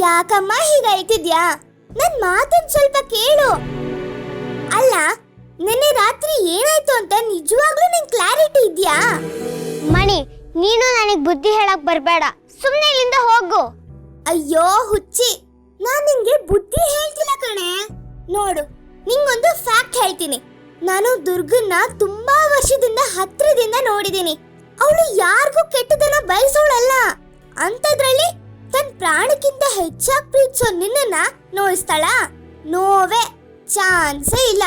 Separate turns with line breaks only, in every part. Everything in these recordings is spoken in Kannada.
ಯಾಕಮ್ಮ ಹೀಗ ಹೇಳ್ತಿದ್ಯಾ? ನನ್ ಮಾತನ್ ಸ್ವಲ್ಪ ಕೇಳು. ಅಲ್ಲ, ನಿನ್ನೆ ರಾತ್ರಿ ಏನಾಯ್ತು ಅಂತ ನಿಜವಾಗ್ಲೂ ನಿನ್ ಕ್ಲಾರಿಟಿ ಇದ್ಯಾ?
ಮಣಿ, ನೀನು ನನಗೆ ಬುದ್ಧಿ ಹೇಳಕ್ ಬರ್ಬೇಡ. ಸುಮ್ನೆ ಇಲ್ಲಿಂದ ಹೋಗು.
ಅಯ್ಯೋ ಹುಚ್ಚಿ, ನಾನ್ ನಿಂಗೆ ಬುದ್ಧಿ ಹೇಳ್ತಿಲ್ಲ ಕಣೆ. ನೋಡು, ನಿಂಗೊಂದು ಫ್ಯಾಕ್ಟ್ ಹೇಳ್ತೀನಿ. ನಾನು ದುರ್ಗನ್ನ ತುಂಬಾ ವರ್ಷದಿಂದ ಹತ್ರದಿಂದ ನೋಡಿದೀನಿ. ಅವಳು ಯಾರಿಗೂ ಕೆಟ್ಟದನ್ನ ಬಯಸೋಳಲ್ಲ. ಅಂತದ್ರಲ್ಲಿ ತನ್ನ ಪ್ರಾಣಕ್ಕಿಂತ ಹೆಚ್ಚಾಗಿ ಪ್ರೀತಿಸೋ ನಿನ್ನನ್ನ ನೋಯಿಸ್ತಾಳ? ನೋವೇ ಚಾನ್ಸೇ ಇಲ್ಲ.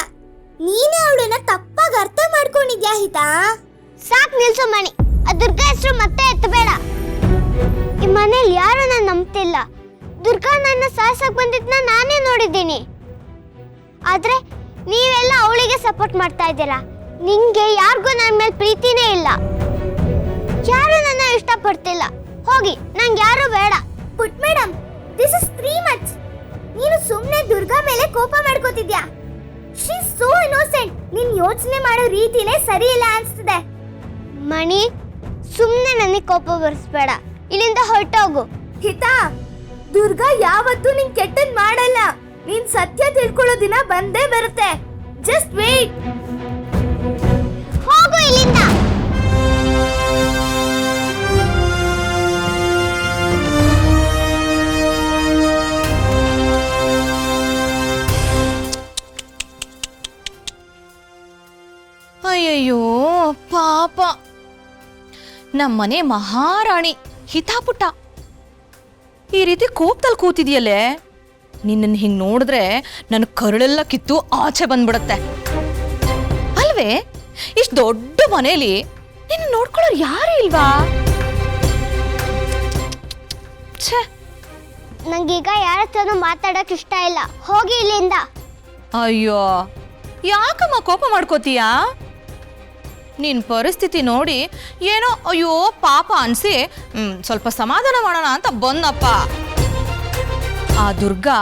ನೀನೇ ಅವಳನ್ನ ತಪ್ಪಾಗಿ ಅರ್ಥ ಮಾಡ್ಕೊಂಡಿದ್ಯಾ ಹಿತಾ?
ಸಾಕ್ ನಿಲ್ಸು ಮಣಿ. ಆ ದುರ್ಗಾ ಹೆಸರು ಮತ್ತೆ ಎತ್ತಬೇಡ. ಈ ಮನೇಲಿ ಯಾರು ನನ್ನ ನಂಬ್ತಿಲ್ಲ. ದುರ್ಗಾ ನನ್ನ ಸಾಯ್ಸಕ್ ಬಂದಿದ್ನ ನಾನೇ ನೋಡಿದ್ದೀನಿ. ಆದ್ರೆ ನೀವೆಲ್ಲ ಅವಳಿಗೆ ಸಪೋರ್ಟ್ ಮಾಡ್ತಾ ಇದ್ದೀರಾ. ನಿಂಗೆ ಯಾರಿಗೂ ನನ್ನ ಮೇಲೆ ಪ್ರೀತಿನೇ ಇಲ್ಲ. ಯಾರು ನನ್ನ ಇಷ್ಟಪಡ್ತಿಲ್ಲ. ಹೋಗಿ, ನಂಗೆ ಯಾರು ಬೇಡ.
Put madam, this is three much. ನೀನು ಸುಮ್ಮನೆ ದುರ್ಗಾ ಮೇಲೆ ಕೋಪ ಮಾಡ್ಕೋತಿದ್ಯಾ? She is so innocent. ನೀನ್ ಯೋಚನೆ ಮಾಡೋ ರೀತಿನೇ ಸರಿ ಇಲ್ಲ ಅನ್ಸ್ತಿದೆ.
ಮಣಿ, ಸುಮ್ಮನೆ ನನಗೆ ಕೋಪ ಬರ್ಸ್ಬೇಡ. ಇಲ್ಲಿಂದ ಹೊರಟೋಗು.
ಹಿತಾ, ದುರ್ಗಾ ಯಾವತ್ತೂ ನಿನ್ ಕೆಟ್ಟದ್ ಮಾಡಲ್ಲ. ನೀನ್ ಸತ್ಯ ತಿಳ್ಕೊಳ್ಳೋ ದಿನ ಬಂದೇ ಬರುತ್ತೆ. Just wait.
ಹೋಗು ಇಲ್ಲಿಂದ.
ಅಯ್ಯಯ್ಯೋ ಪಾಪ, ನಮ್ಮನೆ ಮಹಾರಾಣಿ ಹಿತಾಪುಟ್ಟ ಈ ರೀತಿ ಕೋಪದಲ್ಲಿ ಕೂತಿದ್ಯಲ್ಲೇ. ನಿನ್ನನ್ನು ಹಿಂಗೆ ನೋಡಿದ್ರೆ ನನ್ನ ಕರುಳೆಲ್ಲ ಕಿತ್ತು ಆಚೆ ಬಂದ್ಬಿಡತ್ತೆ ಅಲ್ವೇ? ಇಷ್ಟು ದೊಡ್ಡ ಮನೇಲಿ ನಿನ್ನ ನೋಡ್ಕೊಳ್ಳೋರು ಯಾರು ಇಲ್ವಾ? ಛೇ,
ನಂಗೀಗ ಯಾರ ಹತ್ರನೂ ಮಾತಾಡಕ್ ಇಷ್ಟ ಇಲ್ಲ. ಹೋಗಿ ಇಲ್ಲಿಂದ.
ಅಯ್ಯೋ, ಯಾಕಮ್ಮ ಕೋಪ ಮಾಡ್ಕೋತೀಯಾ? ನಿನ್ನ ಪರಿಸ್ಥಿತಿ ನೋಡಿ ಏನೋ ಅಯ್ಯೋ ಪಾಪ ಅನ್ಸಿ ಸ್ವಲ್ಪ ಸಮಾಧಾನ ಮಾಡೋಣ ಅಂತ ಬಂದಪ್ಪ. ಆ ದುರ್ಗಾ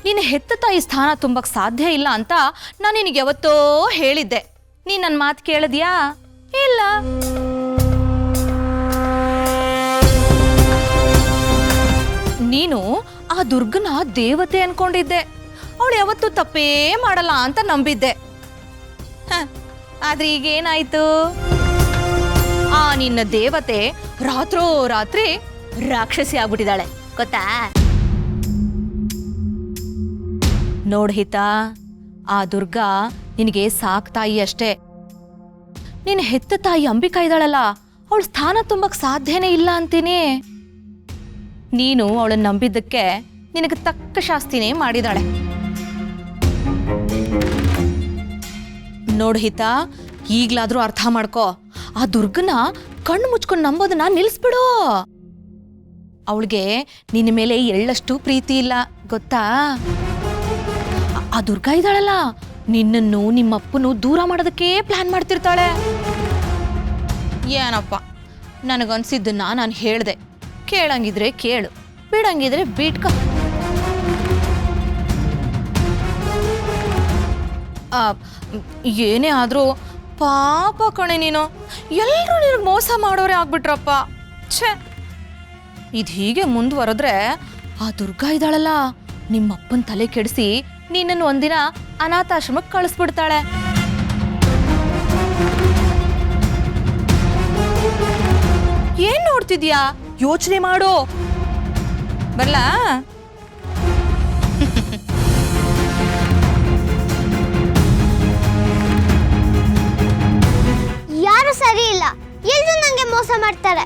ನಿನ್ನ ಹೆತ್ತ ತಾಯಿ ಸ್ಥಾನ ತುಂಬಕ್ಕೆ ಸಾಧ್ಯ ಇಲ್ಲ ಅಂತ ನಾನು ನಿನಗೆ ಯಾವತ್ತೋ ಹೇಳಿದ್ದೆ. ನೀನು ನನ್ನ ಮಾತು ಕೇಳಿದ್ಯಾ? ಇಲ್ಲ. ನೀನು ಆ ದುರ್ಗನ ದೇವತೆ ಅನ್ಕೊಂಡಿದ್ದೆ. ಅವಳು ಯಾವತ್ತೂ ತಪ್ಪೇ ಮಾಡಲ್ಲ ಅಂತ ನಂಬಿದ್ದೆ. ಆದ್ರೆ ಈಗೇನಾಯ್ತು? ಆ ನಿನ್ನ ದೇವತೆ ರಾತ್ರೋ ರಾತ್ರಿ ರಾಕ್ಷಸಿ ಆಗ್ಬಿಟ್ಟಿದ್ದಾಳೆ, ಗೊತ್ತಾ? ನೋಡ್ಹಿತ, ಆ ದುರ್ಗಾ ನಿನಗೆ ಸಾಕ್ ತಾಯಿ ಅಷ್ಟೇ. ನಿನ್ನ ಹೆತ್ತ ತಾಯಿ ಅಂಬಿಕಾ ಇದ್ದಾಳಲ್ಲ, ಅವಳ ಸ್ಥಾನ ತುಂಬಕ್ ಸಾಧ್ಯನೇ ಇಲ್ಲ ಅಂತೀನಿ. ನೀನು ಅವಳನ್ನ ನಂಬಿದ್ದಕ್ಕೆ ನಿನಗೆ ತಕ್ಕ ಶಾಸ್ತಿನೇ ಮಾಡಿದಾಳೆ. ನೋಡ್ಹಿತ, ಈಗ್ಲಾದ್ರೂ ಅರ್ಥ ಮಾಡ್ಕೋ. ಆ ದುರ್ಗನ ಕಣ್ಣು ಮುಚ್ಕೊಂಡು ನಂಬೋದನ್ನ ನಿಲ್ಲಿಸ್ಬಿಡು. ಅವಳಿಗೆ ನಿನ್ನ ಮೇಲೆ ಎಳ್ಳಷ್ಟು ಪ್ರೀತಿ ಇಲ್ಲ, ಗೊತ್ತಾ? ಆ ದುರ್ಗಾ ಇದ್ದಾಳಲ್ಲ, ನಿನ್ನನ್ನು ನಿಮ್ಮಪ್ಪನು ದೂರ ಮಾಡೋದಕ್ಕೆ ಪ್ಲಾನ್ ಮಾಡ್ತಿರ್ತಾಳೆ. ಏನಪ್ಪ, ನನಗನ್ಸಿದ್ದನ್ನ ನಾನು ಹೇಳ್ದೆ. ಕೇಳಂಗಿದ್ರೆ ಕೇಳು, ಬಿಡಂಗಿದ್ರೆ ಬಿಟ್ಕ. ಏನೇ ಆದ್ರೂ ಪಾಪ ಕಣೆ ನೀನು. ಎಲ್ಲರೂ ನಿನಗೆ ಮೋಸ ಮಾಡೋರೆ ಆಗ್ಬಿಟ್ರಪ್ಪ. ಛೇ, ಇದು ಹೀಗೆ ಮುಂದುವರೆದ್ರೆ ಆ ದುರ್ಗಾ ಇದ್ದಾಳಲ್ಲ, ನಿಮ್ಮಪ್ಪನ ತಲೆ ಕೆಡಿಸಿ ನಿನ್ನನ್ನು ಒಂದಿನ ಅನಾಥಾಶ್ರಮಕ್ಕೆ ಕಳಿಸ್ಬಿಡ್ತಾಳೆ. ಏನ್ ನೋಡ್ತಿದ್ಯಾ? ಯೋಚನೆ ಮಾಡು. ಬರ್ಲಾ?
ಯಾರು ಸರಿ ಇಲ್ಲ. ಎಲ್ಲರೂ ನಂಗೆ ಮೋಸ ಮಾಡ್ತಾರೆ.